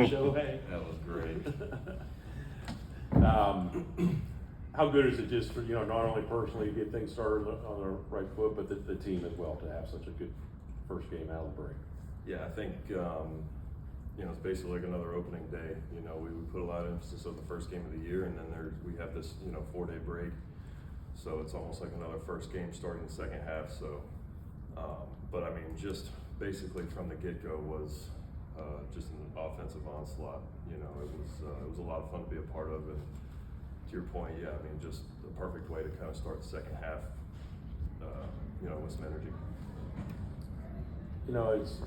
Shohei. That was great. How good is it just for, not only personally to get things started on the right foot, but the team as well to have such a good first game out of the break? Yeah, I think, it's basically like another opening day. We put a lot of emphasis on the first game of the year, and then we have this, 4-day break. So it's almost like another first game starting the second half. So, but I mean, just basically from the get-go was just an offensive onslaught. It was a lot of fun to be a part of, and to your point, yeah, I mean, just the perfect way to kind of start the second half, with some energy. It's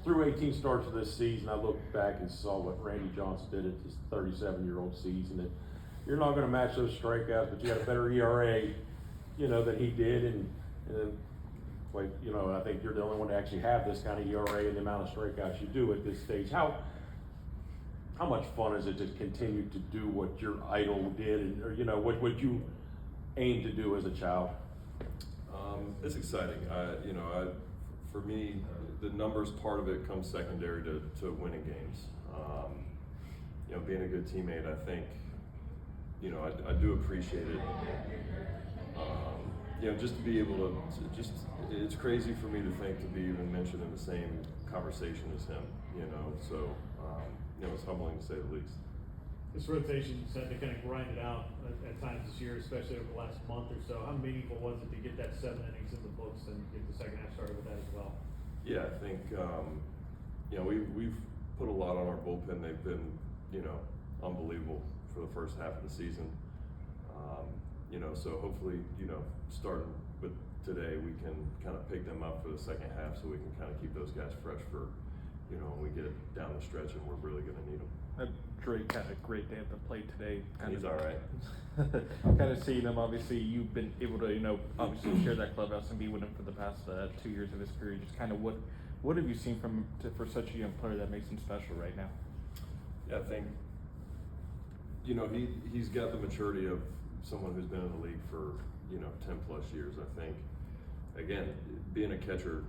through 18 starts of this season, I looked back and saw what Randy Johnson did at his 37-year-old season. And you're not going to match those strikeouts, but you got a better ERA, than he did. And I think you're the only one to actually have this kind of ERA and the amount of strikeouts you do at this stage. How much fun is it to continue to do what your idol did, or what you aim to do as a child? It's exciting. For me, the numbers part of it comes secondary to winning games. Being a good teammate, I think, I do appreciate it. Just to be able to it's crazy for me to think to be even mentioned in the same conversation as him, so, it's humbling to say the least. This rotation said to kind of grind it out at times this year, especially over the last month or so. How meaningful was it to get that 7 innings in the books and get the second half started with that as well? Yeah, I think, we've put a lot on our bullpen. They've been, unbelievable for the first half of the season. So hopefully, starting with today, we can kind of pick them up for the second half so we can kind of keep those guys fresh for, when we get down the stretch and we're really going to need them. Drake had a great day at the plate today. He's all right. Kind of seeing him, obviously, you've been able to, obviously share that clubhouse and be with him for the past 2 years of his career. Just kind of what have you seen from him for such a young player that makes him special right now? Yeah, I think, he's got the maturity of someone who's been in the league for, 10 plus years. I think, again, being a catcher,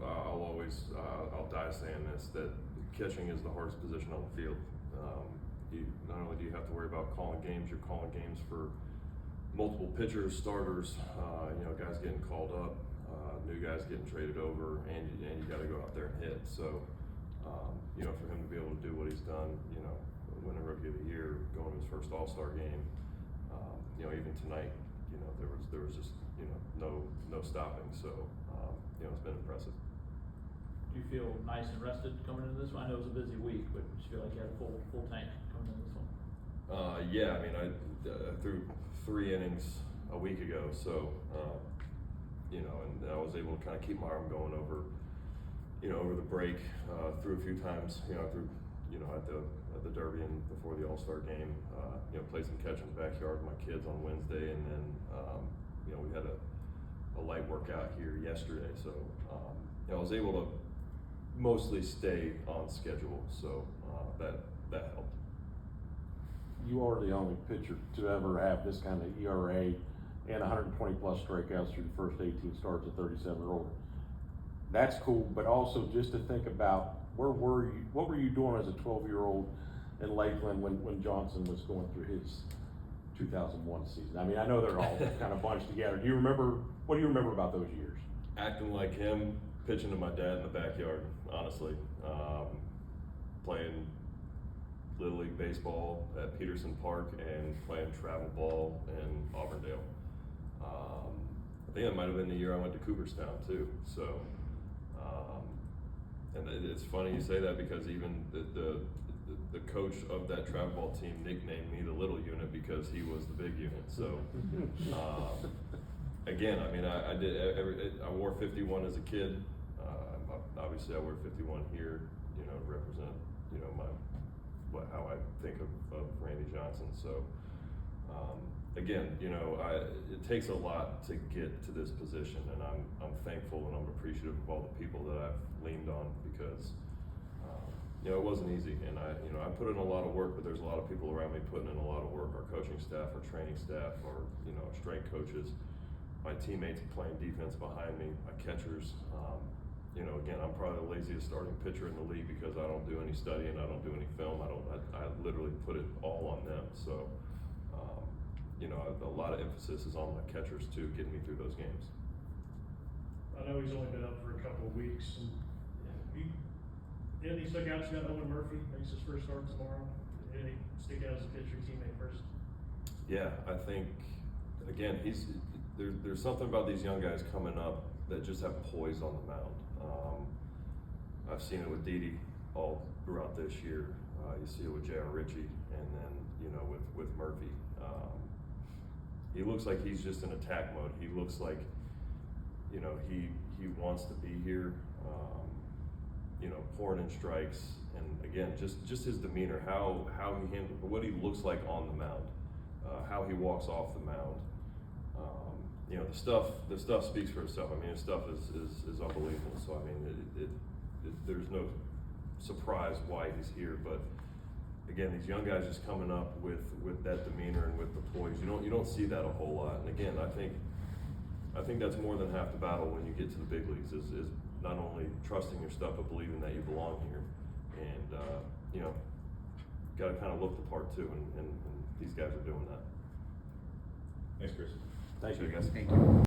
I'll die saying this, that catching is the hardest position on the field. Not only do you have to worry about calling games, you're calling games for multiple pitchers, starters, guys getting called up, new guys getting traded over, and you got to go out there and hit. So, for him to be able to do what he's done, winning Rookie of the Year, going to his first All-Star game, even tonight, there was just no stopping. So, it's been impressive. Do you feel nice and rested coming into this one? I know it was a busy week, but did you feel like you had a full tank coming into this one? Yeah, I mean, I threw 3 innings a week ago, so and I was able to kind of keep my arm going over the break. Threw a few times, through at the Derby and before the All-Star game. Played some catch in the backyard with my kids on Wednesday, and then we had a light workout here yesterday. So I was able to mostly stay on schedule, so that helped. You are the only pitcher to ever have this kind of ERA and 120 plus strikeouts through the first 18 starts at 37 or older. That's cool, but also just to think about what were you doing as a 12-year-old in Lakeland when Johnson was going through his 2001 season? I mean, I know they're all kind of bunched together. What do you remember about those years? Acting like him, pitching to my dad in the backyard, honestly. Playing Little League baseball at Peterson Park and playing travel ball in Auburndale. I think it might have been the year I went to Cooperstown too. So, and it's funny you say that because even the coach of that travel ball team nicknamed me the little unit because he was the big unit. So, again, I mean, I wore 51 as a kid. Obviously, I wear 51 here, to represent, how I think of Randy Johnson. So, again, it takes a lot to get to this position, and I'm thankful and I'm appreciative of all the people that I've leaned on because, it wasn't easy, and I put in a lot of work, but there's a lot of people around me putting in a lot of work. Our coaching staff, our training staff, our our strength coaches, my teammates playing defense behind me, my catchers. you know, again, I'm probably the laziest starting pitcher in the league because I don't do any studying, I don't do any film, I literally put it all on them, so, you know, a lot of emphasis is on my catchers too, getting me through those games. I know he's only been up for a couple of weeks, and anything stick out? You got Owen Murphy, makes his first start tomorrow. Anything stick out as a pitcher teammate first? Yeah, I think, again, there's something about these young guys coming up that just have poise on the mound. I've seen it with Didi all throughout this year. You see it with J.R. Ritchie, and then, you know, with Murphy. He looks like he's just in attack mode. He looks like, you know, he wants to be here, you know, pouring in strikes. And again, just his demeanor, how he handles, what he looks like on the mound, how he walks off the mound. You know, the stuff speaks for itself. I mean, his stuff is unbelievable. So I mean, there's no surprise why he's here. But again, these young guys just coming up with that demeanor and with the poise, you don't see that a whole lot. And again, I think that's more than half the battle when you get to the big leagues is not only trusting your stuff but believing that you belong here. And you know, got to kind of look the part too, and these guys are doing that. Thanks, Chris. Thank you, guys. Thank you.